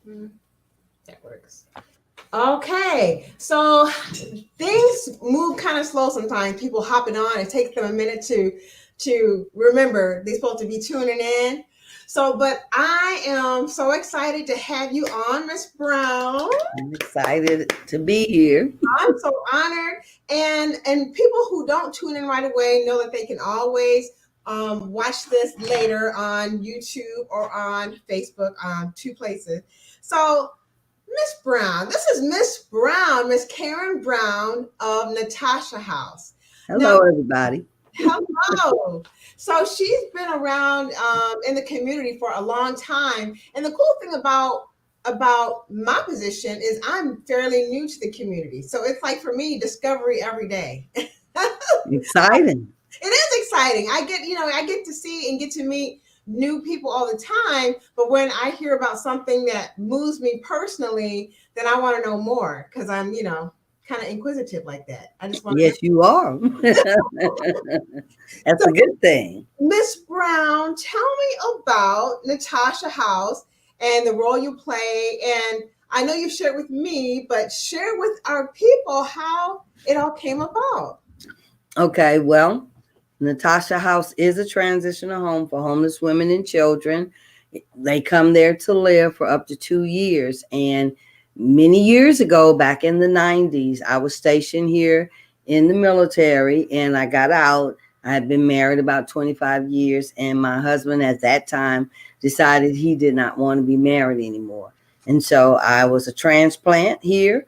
Mm, that works. Okay, so things move kind of slow sometimes. People hopping on. It takes them a minute to remember they're supposed to be tuning in. So, but I am so excited to have you on, Miss Brown. I'm excited to be here. I'm so honored. And people who don't tune in right away know that they can always watch this later on YouTube or on Facebook, two places. So, Miss Brown, this is Miss Brown, Miss Karen Brown of Natasha House. Now, Hello, everybody. hello. So she's been around in the community for a long time, and the cool thing about my position is I'm fairly new to the community. So it's like for me, discovery every day. Exciting. It is exciting. I get to see and get to meet new people all the time. But when I hear about something that moves me personally, then I want to know more because I'm, kind of inquisitive like that. I just want to know. Yes, you are. That's a So, good thing. Miss Brown, tell me about Natasha House and the role you play. And I know you shared with me, but share with our people how it all came about. Okay, well, Natasha House is a transitional home for homeless women and children. They come there to live for up to 2 years. And many years ago, back in the 90s, I was stationed here in the military and I got out. I had been married about 25 years, and my husband at that time decided he did not want to be married anymore. And so I was a transplant here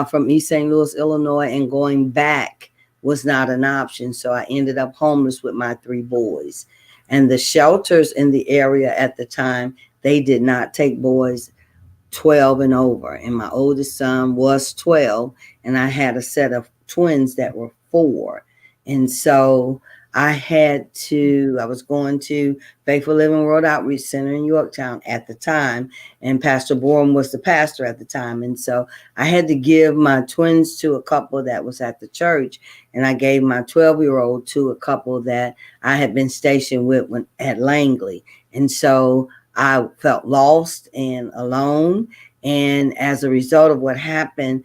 from East St. Louis, Illinois, and going back was not an option. So I ended up homeless with my 3 boys. And the shelters in the area at the time, they did not take boys 12 and over. And my oldest son was 12, and I had a set of twins that were 4. And so I was going to Faithful Living World Outreach Center in Yorktown at the time, and Pastor Borum was the pastor at the time. And so I had to give my twins to a couple that was at the church, and I gave my 12-year-old to a couple that I had been stationed with at Langley. And so I felt lost and alone. And as a result of what happened,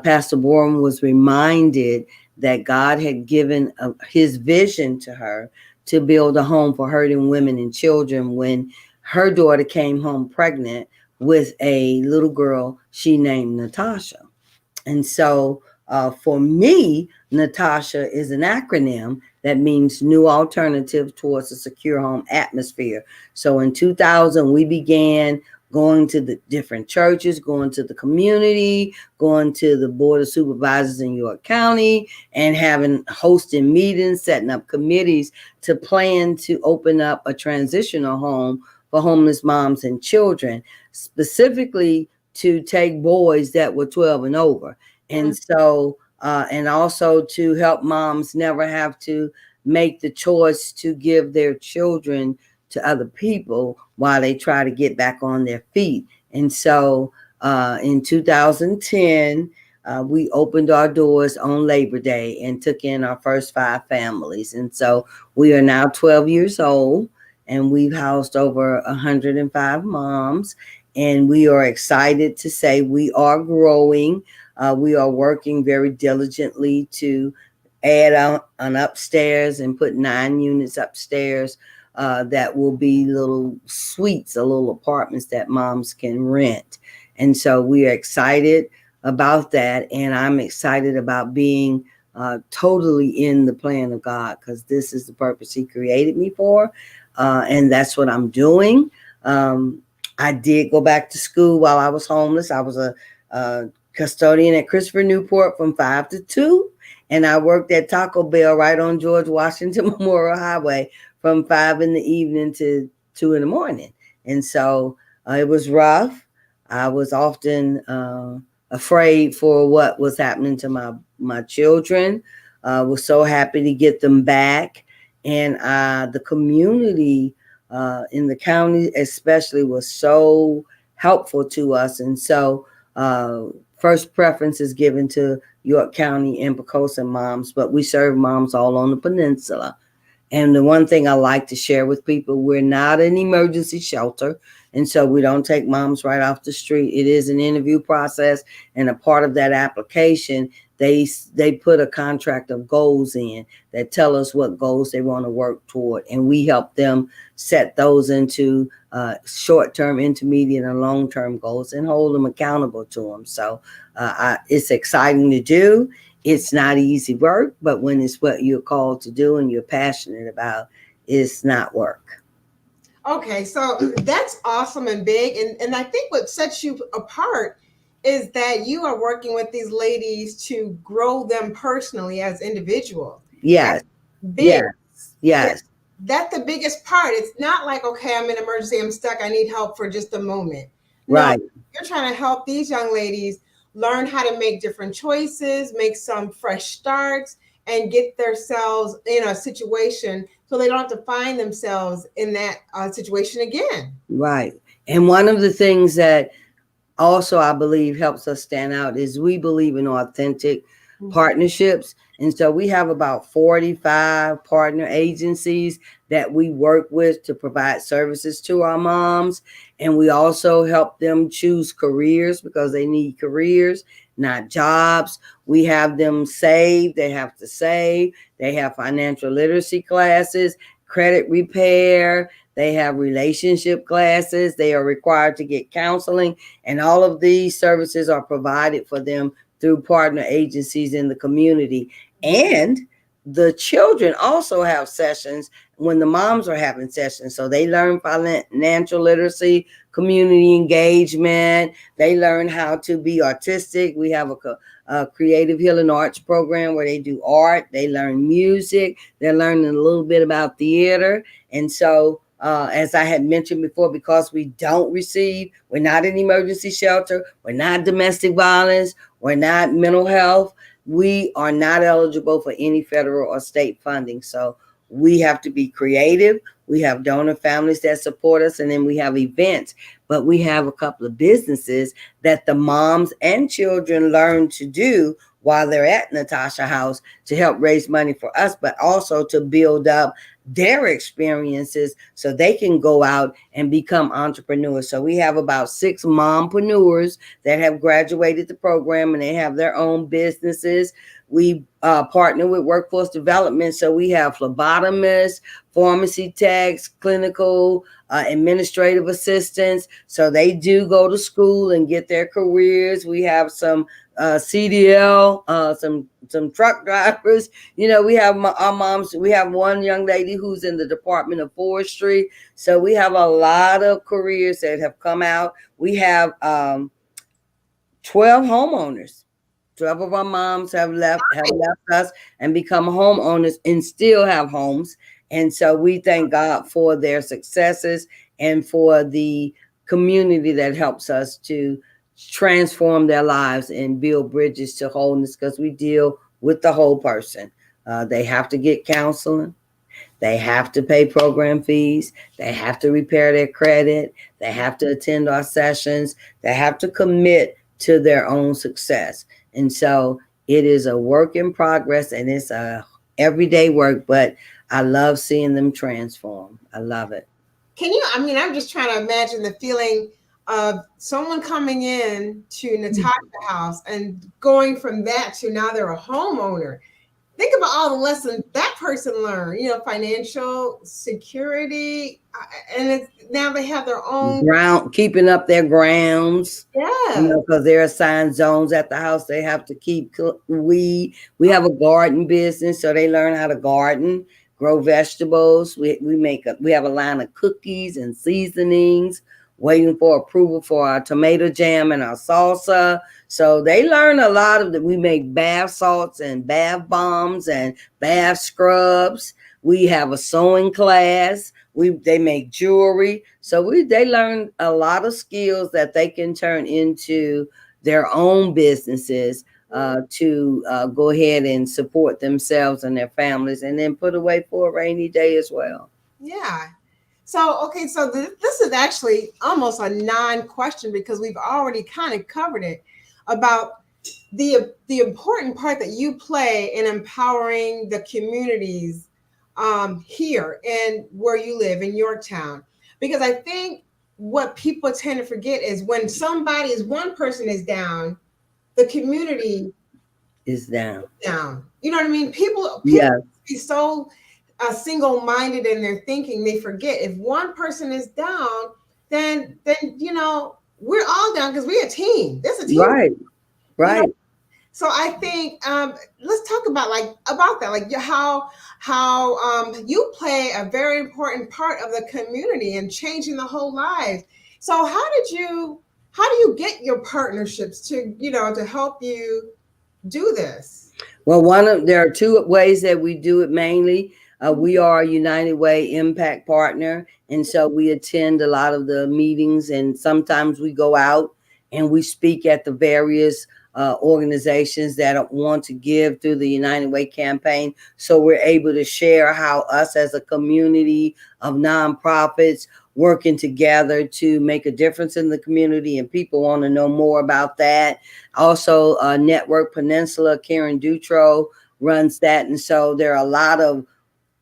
Pastor Borum was reminded that God had given his vision to her to build a home for hurting women and children when her daughter came home pregnant with a little girl she named Natasha. And so for me, Natasha is an acronym that means New Alternative Towards a Secure Home Atmosphere. So in 2000, we began going to the different churches, going to the community, going to the Board of Supervisors in York County, and hosting meetings, setting up committees to plan to open up a transitional home for homeless moms and children, specifically to take boys that were 12 and over. And so, and also to help moms never have to make the choice to give their children to other people while they try to get back on their feet. And so in 2010, we opened our doors on Labor Day and took in our first 5 families. And so we are now 12 years old, and we've housed over 105 moms. And we are excited to say we are growing. We are working very diligently to add on an upstairs and put 9 units upstairs that will be little suites, little apartments that moms can rent. And so we are excited about that. And I'm excited about being totally in the plan of God, because this is the purpose He created me for. And that's what I'm doing. I did go back to school while I was homeless. I was a custodian at Christopher Newport from 5 to 2. And I worked at Taco Bell right on George Washington Memorial Highway from 5 in the evening to 2 in the morning. And so it was rough. I was often afraid for what was happening to my children. Was so happy to get them back. And the community in the county especially was so helpful to us. And so first preference is given to York County and Pocosin moms, but we serve moms all on the peninsula. And the one thing I like to share with people, we're not an emergency shelter. And so we don't take moms right off the street. It is an interview process. And a part of that application, they put a contract of goals in that tell us what goals they want to work toward. And we help them set those into short-term, intermediate, and long-term goals and hold them accountable to them. So it's exciting to do. It's not easy work, but when it's what you're called to do and you're passionate about, it's not work. Okay, so that's awesome and big. And I think what sets you apart is that you are working with these ladies to grow them personally as individuals. Yes, That's big. yes, That, yes, that's the biggest part. It's not like, okay, I'm in emergency, I'm stuck, I need help for just a moment. No, right, you're trying to help these young ladies learn how to make different choices, make some fresh starts, and get themselves in a situation so they don't have to find themselves in that situation again. right. And one of the things that also I believe helps us stand out is we believe in authentic partnerships. And so we have about 45 partner agencies that we work with to provide services to our moms. And we also help them choose careers because they need careers, not jobs. We have them save, they have to save. They have financial literacy classes, credit repair. They have relationship classes. They are required to get counseling. And all of these services are provided for them through partner agencies in the community. And the children also have sessions when the moms are having sessions. So they learn financial literacy, community engagement. They learn how to be artistic. We have a creative healing arts program where they do art. They learn music. They're learning a little bit about theater. And so as I had mentioned before, because we're not an emergency shelter, we're not domestic violence, we're not mental health, we are not eligible for any federal or state funding. So we have to be creative. We have donor families that support us, and then we have events. But we have a couple of businesses that the moms and children learn to do while they're at Natasha House to help raise money for us, but also to build up their experiences so they can go out and become entrepreneurs. So we have about 6 mompreneurs that have graduated the program and they have their own businesses. We partner with workforce development. So we have phlebotomists, pharmacy techs, clinical administrative assistants. So they do go to school and get their careers. We have some CDL, some truck drivers. You know, we have our moms. We have one young lady who's in the Department of Forestry. So we have a lot of careers that have come out. We have 12 homeowners. 12 of our moms have left us and become homeowners and still have homes. And so we thank God for their successes and for the community that helps us to transform their lives and build bridges to wholeness because we deal with the whole person. They have to get counseling. They have to pay program fees. They have to repair their credit. They have to attend our sessions. They have to commit to their own success. And so it is a work in progress and it's a everyday work, but I love seeing them transform. I love it. Can you? I mean, I'm just trying to imagine the feeling of someone coming in to Natasha House and going from that to now they're a homeowner. Think about all the lessons that person learned, financial security, and now they have their own. Keeping up their grounds, Yeah. because there are assigned zones at the house they have to keep. We have a garden business, so they learn how to garden, grow vegetables. We have a line of cookies and seasonings, waiting for approval for our tomato jam and our salsa. So they learn a lot of that. We make bath salts and bath bombs and bath scrubs. We have a sewing class. They make jewelry. So they learn a lot of skills that they can turn into their own businesses to go ahead and support themselves and their families and then put away for a rainy day as well. Yeah. So, okay, so this is actually almost a non-question because we've already kind of covered it about the important part that you play in empowering the communities here in where you live in Yorktown? Because I think what people tend to forget is when one person is down, the community Is down. down. You know what I mean? People Yeah. be so single-minded in their thinking, they forget if one person is down, then we're all down because we're a team. There's a team, Right. you know. Right. So I think let's talk about that, like how you play a very important part of the community and changing the whole lives. So how do you get your partnerships to help you do this? Well, there are two ways that we do it mainly. We are a United Way impact partner, and so we attend a lot of the meetings, and sometimes we go out and we speak at the various organizations that want to give through the United Way campaign. So we're able to share how us as a community of nonprofits working together to make a difference in the community, and people want to know more about that. Also, Network Peninsula, Karen Dutro runs that. And so there are a lot of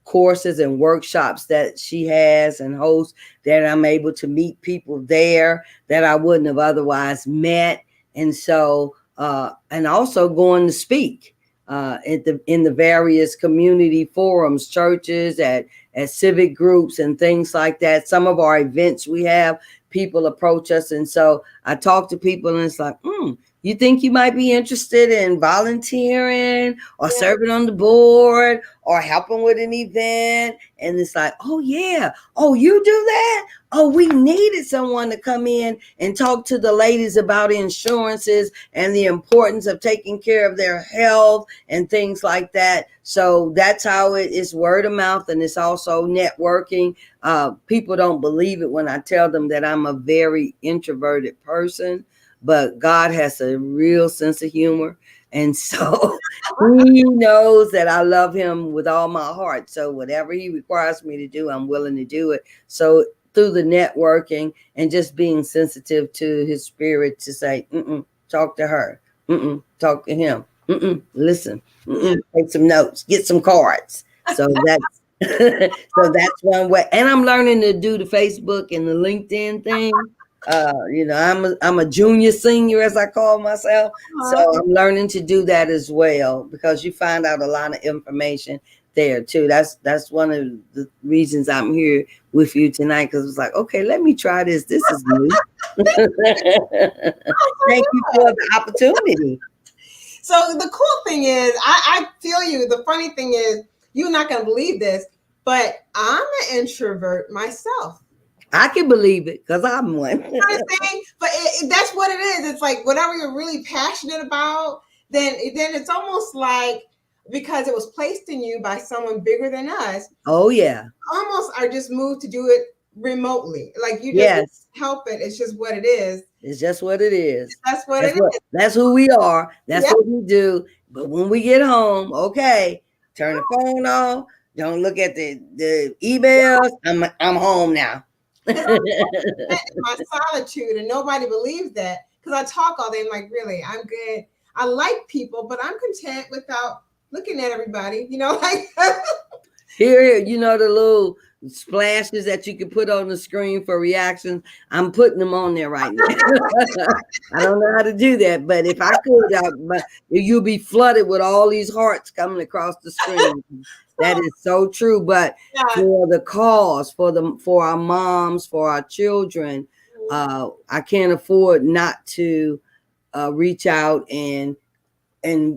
courses and workshops that she has and hosts that I'm able to meet people there that I wouldn't have otherwise met. And so, and also going to speak in the various community forums, churches, at civic groups and things like that. Some of our events we have, people approach us. And so I talk to people and it's like, you think you might be interested in volunteering or Yeah. serving on the board or helping with an event? And it's like, oh yeah, oh, you do that? Oh, we needed someone to come in and talk to the ladies about insurances and the importance of taking care of their health and things like that. So that's how it is, word of mouth, and it's also networking. People don't believe it when I tell them that I'm a very introverted person, but God has a real sense of humor. And so he knows that I love him with all my heart. So whatever he requires me to do, I'm willing to do it. So through the networking and just being sensitive to his spirit to say, talk to her, talk to him, listen, take some notes, get some cards. So that's so that's one way. And I'm learning to do the Facebook and the LinkedIn thing. I'm a junior senior, as I call myself. So I'm learning to do that as well, because you find out a lot of information there too. That's one of the reasons I'm here with you tonight, because it's like, okay, let me try this. This is new. Thank you for the opportunity. So the cool thing is, I feel you. The funny thing is, you're not going to believe this, but I'm an introvert myself. I can believe it because I'm one. You know what I'm saying? But that's what it is. It's like whatever you're really passionate about, then it's almost like, because it was placed in you by someone bigger than us. Oh yeah. Almost are just moved to do it remotely. Like you just Yes. help it. It's just what it is. It's just what it is. That's what it is. That's who we are. That's what we do. But when we get home, okay, turn the phone off. Don't look at the emails. I'm home now. My solitude, and nobody believes that because I talk all day. I'm like, really, I'm good. I like people, but I'm content without looking at everybody. Like here, the little splashes that you can put on the screen for reactions. I'm putting them on there right now. I don't know how to do that, but if I could, you'll be flooded with all these hearts coming across the screen. That is so true. But for the cause, for our moms, for our children, I can't afford not to reach out and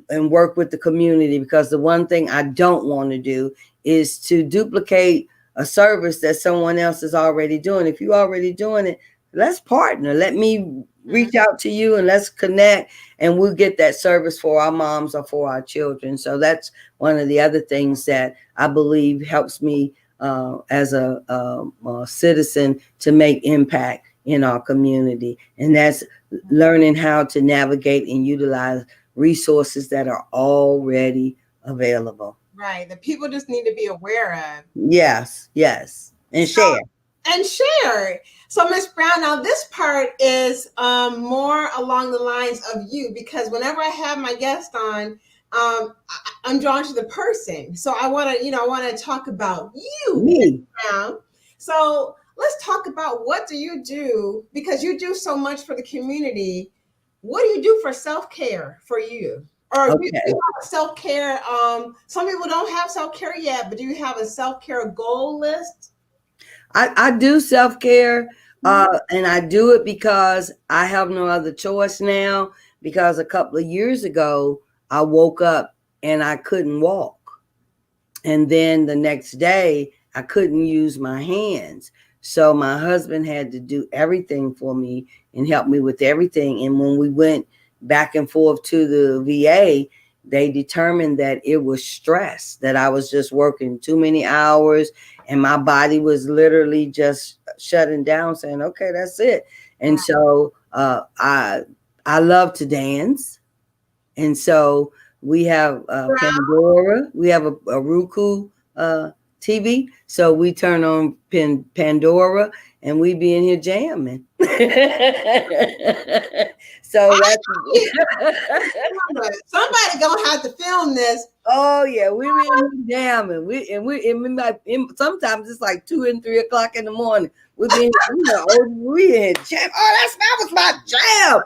work with the community, because the one thing I don't want to do is to duplicate a service that someone else is already doing. If you're already doing it, let's partner. Let me reach out to you and let's connect, and we'll get that service for our moms or for our children. So that's one of the other things that I believe helps me as a citizen to make impact in our community. And that's learning how to navigate and utilize resources that are already available. Right. The people just need to be aware of. Yes. And share. So, Ms. Brown, now this part is more along the lines of you, because whenever I have my guest on, I'm drawn to the person. So I want to, I want to talk about you, Miss Me. Brown. So let's talk about what do you do, because you do so much for the community. What do you do for self care for you? Or do you Okay. have self care? Some people don't have self care yet, but do you have a self care goal list? I do self care, and I do it because I have no other choice now. Because a couple of years ago, I woke up and I couldn't walk. And then the next day, I couldn't use my hands. So my husband had to do everything for me and help me with everything. And when we went back and forth to the VA, they determined that it was stress, that I was just working too many hours and my body was literally just shutting down, saying, okay, that's it. And so I love to dance. And so we have Pandora, we have a Roku TV. So we turn on Pandora and we be in here jamming. So that's Somebody gonna have to film this. oh yeah, we be in here jamming. Sometimes it's like 2 and 3 o'clock in the morning. We be in, we in jam. Oh, that was my jam.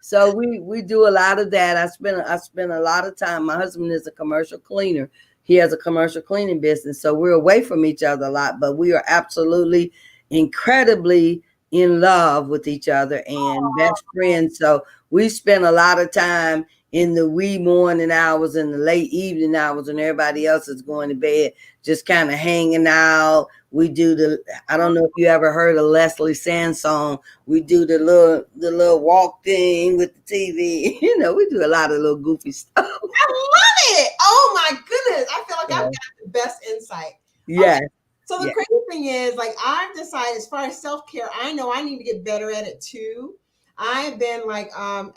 So we do a lot of that. I spend a lot of time. My husband is a commercial cleaner. He has a commercial cleaning business, so we're away from each other a lot, but we are absolutely incredibly in love with each other and best friends. So we spend a lot of time in the wee morning hours and the late evening hours when everybody else is going to bed, just kind of hanging out. We do I don't know if you ever heard of Leslie Sands song. We do the little walk thing with the TV. We do a lot of little goofy stuff. I love it. Oh my goodness. I feel like I've got the best insight. Yeah. Okay. So the crazy thing is, like, I've decided as far as self-care, I know I need to get better at it too. I've been like,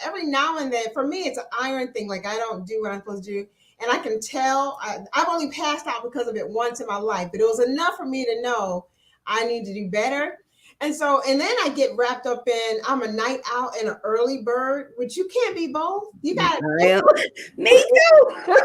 every now and then, for me, it's an iron thing. Like, I don't do what I'm supposed to do. And I can tell I've only passed out because of it once in my life, but it was enough for me to know I need to do better. And so, and then I get wrapped up in, I'm a night owl and an early bird, which you can't be both. You got Me too.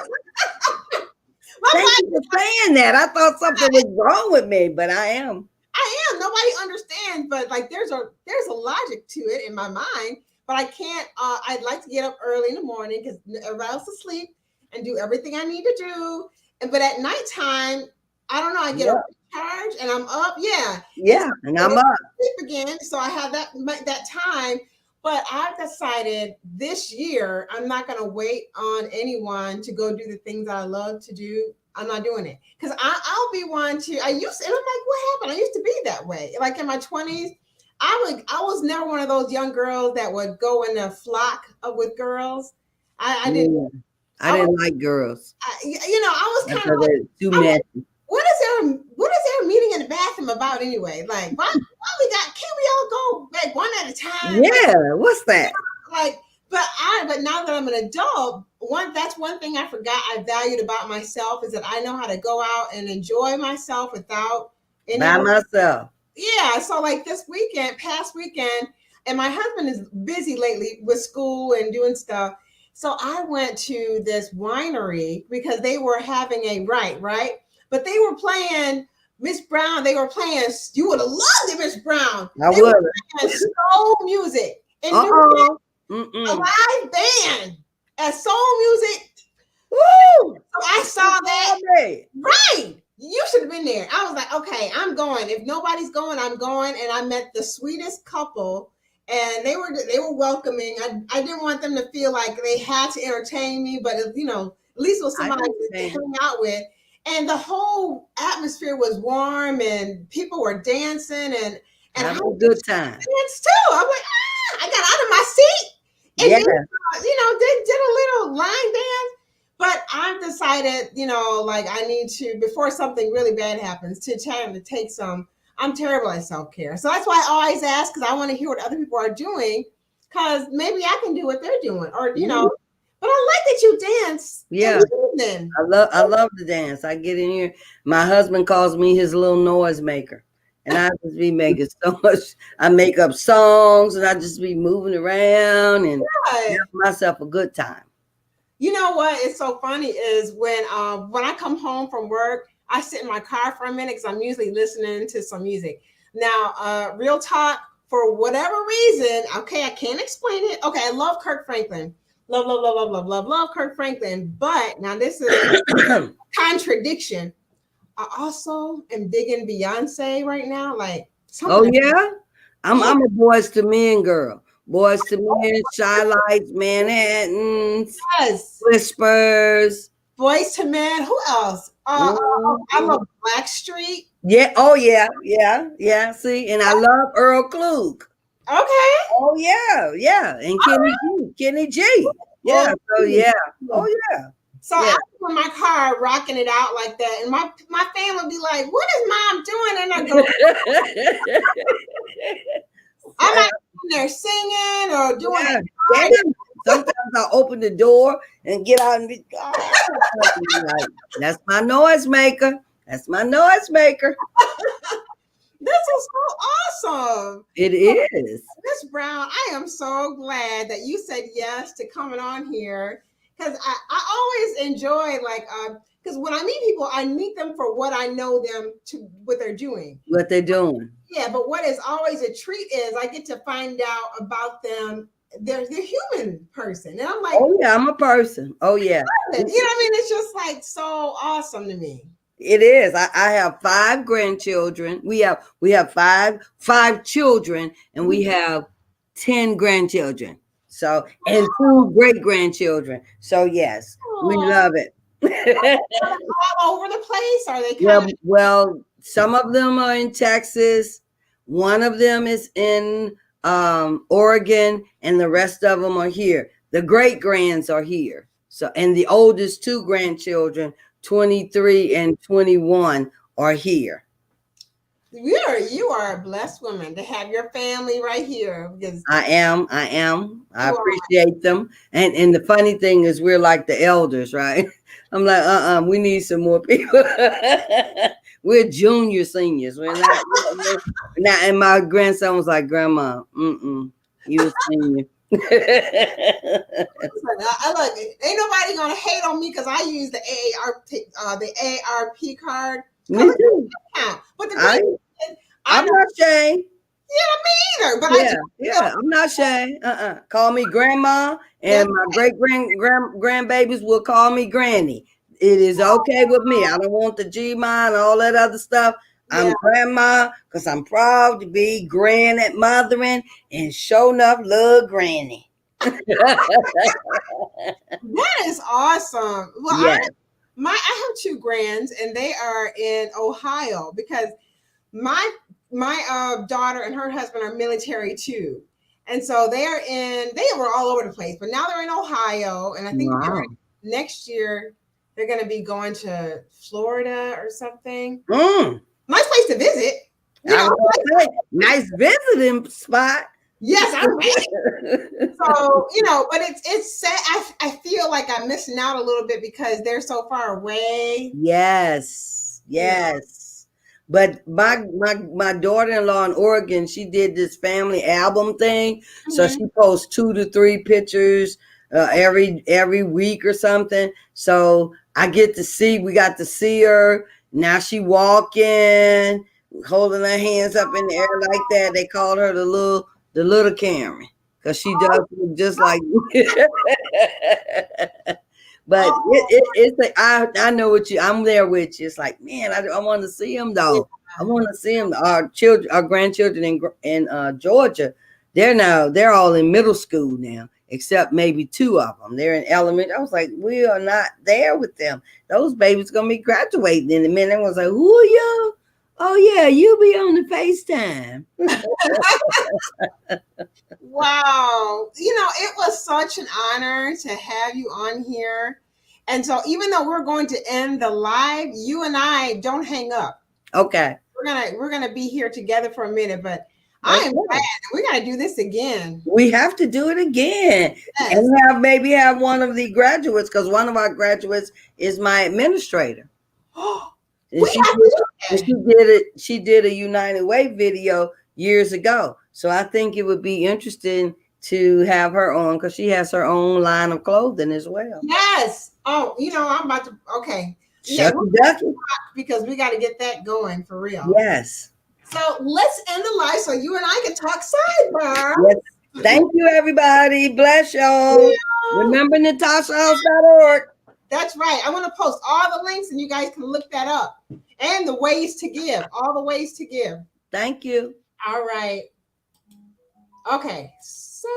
my Thank body, you for saying that. I thought something was wrong with me, but I am. I am. Nobody understands, but like there's a logic to it in my mind. But I can't. I'd like to get up early in the morning because everybody else is asleep and do everything I need to do. And but at nighttime, I don't know. I get a recharge and I'm up. Yeah, Yeah, and I'm up. sleep again. So I have that time. But I've decided this year I'm not going to wait on anyone to go do the things I love to do. I'm not doing it because I'll be one to. And I'm like, what happened? I used to be that way. Like in my 20s, I was never one of those young girls that would go in a flock with girls. I didn't. I didn't like girls. I was kind of Because like, they're too messy. what is there meeting in the bathroom about anyway? Like, why we got? Can't we all go like one at a time? Yeah, what's that? Like, but now that I'm an adult, that's one thing I forgot I valued about myself is that I know how to go out and enjoy myself without By anyone. myself. Yeah, so like past weekend, and my husband is busy lately with school and doing stuff. So I went to this winery because they were having a right, but they were playing Miss Brown. They were playing. You would have loved it, Miss Brown. I They would. were playing soul music and Uh-oh. a live band at soul music. Woo! So I saw that. Hey. Right. You should have been there. I was like, okay, I'm going. If nobody's going, I'm going. And I met the sweetest couple, and they were welcoming. I didn't want them to feel like they had to entertain me, but at least with somebody to hang out with. And the whole atmosphere was warm, and people were dancing, and have a good time. Dance too. I'm like, I got out of my seat, and then, they did a little line dance. But I've decided, like I need to, before something really bad happens, to try to take some. I'm terrible at self care, so that's why I always ask because I want to hear what other people are doing, because maybe I can do what they're doing, or But I like that you dance. Yeah, I love to dance. I get in here. My husband calls me his little noise maker, and I just be making so much. I make up songs, and I just be moving around and have myself a good time. You know what is so funny is when I come home from work, I sit in my car for a minute because I'm usually listening to some music. Now, real talk, for whatever reason, okay, I can't explain it. Okay, I love Kirk Franklin. Love, love, love, love, love, love, love Kirk Franklin. But now this is contradiction. I also am digging Beyonce right now. Like Oh something. yeah, I'm a boys to men girl. Boys to men, Shy Lights, Manhattans, Yes. Whispers. Boys to Men. Who else? I Mhm. love Blackstreet. Yeah. Oh yeah. Yeah. Yeah. See, and I love Earl Klug. Okay. Oh yeah. Yeah. And All Kenny right. G. Kenny G. Oh, Yeah. So yeah. Oh yeah. so Yeah. I was in my car rocking it out like that, and my family would be like, "What is mom doing?" And I go, "I'm not in there singing or doing Yeah. it." Get him. Sometimes I'll open the door and get out and be, like, that's my noise maker. That's my noise maker. This is so awesome. It is. Miss Brown, I am so glad that you said yes to coming on here because I always enjoy like because when I meet people, I meet them for what I know them to what they're doing. What they're doing. Yeah, but what is always a treat is I get to find out about them. They're human person, and I'm like, Oh yeah, I'm a person. Oh yeah. you know what I mean? It's just like so awesome to me. It is. I have 5 grandchildren. We have five children, and we have 10 grandchildren. So and 2 great grandchildren. So yes, we Oh, love it. all over the place. Are they kind Yeah, of? well, some of them are in Texas. One of them is in Oregon, and the rest of them are here. The great grands are here. So, and the oldest 2 grandchildren, 23 and 21, are here. You are a blessed woman to have your family right here because I am. I am. I you are. appreciate them. And the funny thing is, we're like the elders, right? I'm like, we need some more people. We're junior seniors. We're not. We're not. And my grandson was like, Grandma, you a senior. I look. Ain't nobody gonna hate on me because I use the AARP card Me because it's too. a discount. But the I, thing is, I I'm don't not ashamed. either. But I Yeah, just feel yeah. I'm not shy. Call me grandma, that and my great grandbabies will call me granny. It is okay with me. I don't want the G and all that other stuff. yeah, I'm grandma because I'm proud to be grand at mothering and show enough love granny. that is awesome. Well, Yes. I have two grands and they are in Ohio because my daughter and her husband are military too. And so they were all over the place, but now they're in Ohio. And I think Wow. next year they're going to be going to Florida or something. Mm. Nice place to visit. You I know, was gonna say, nice visiting spot. yes, I'm ready. So, but it's sad. I feel like I'm missing out a little bit because they're so far away. Yes, You know. yes. But my daughter-in-law in Oregon, she did this family album thing. So Mhm. she posts 2 to 3 pictures every week or something. So we got to see her. Now she walking, holding her hands up in the air like that. They called her the little Karen because she does look just like But Oh, it's like I know what I'm there with you. It's like, man, I want to see him yeah. though. I want to see him. Our grandchildren in Georgia, they're all in middle school now, except maybe 2 of them. They're in elementary. I was like, we are not there with them. Those babies gonna be graduating in a minute. I was like, who are you? Oh yeah, you be on the FaceTime. Wow. It was such an honor to have you on here. And so even though we're going to end the live, you and I don't hang up. Okay. We're gonna be here together for a minute, but I am glad Okay. we gotta do this again. We have to do it again Yes. and maybe have one of the graduates because one of our graduates is my administrator. And We she have did, to do and that. she did a United Way video years ago. So I think it would be interesting to have her on because she has her own line of clothing as well. Yes. Oh, I'm about to. Okay. Yeah, Shucky Ducky. because we got to get that going for real. Yes. So let's end the live so you and I can talk sidebar. Yes. Thank you, everybody. Bless y'all. Yeah. Remember NatashaHouse.org. That's right. I'm going to post all the links and you guys can look that up. And the ways to give. All the ways to give. Thank you. All right. Okay. So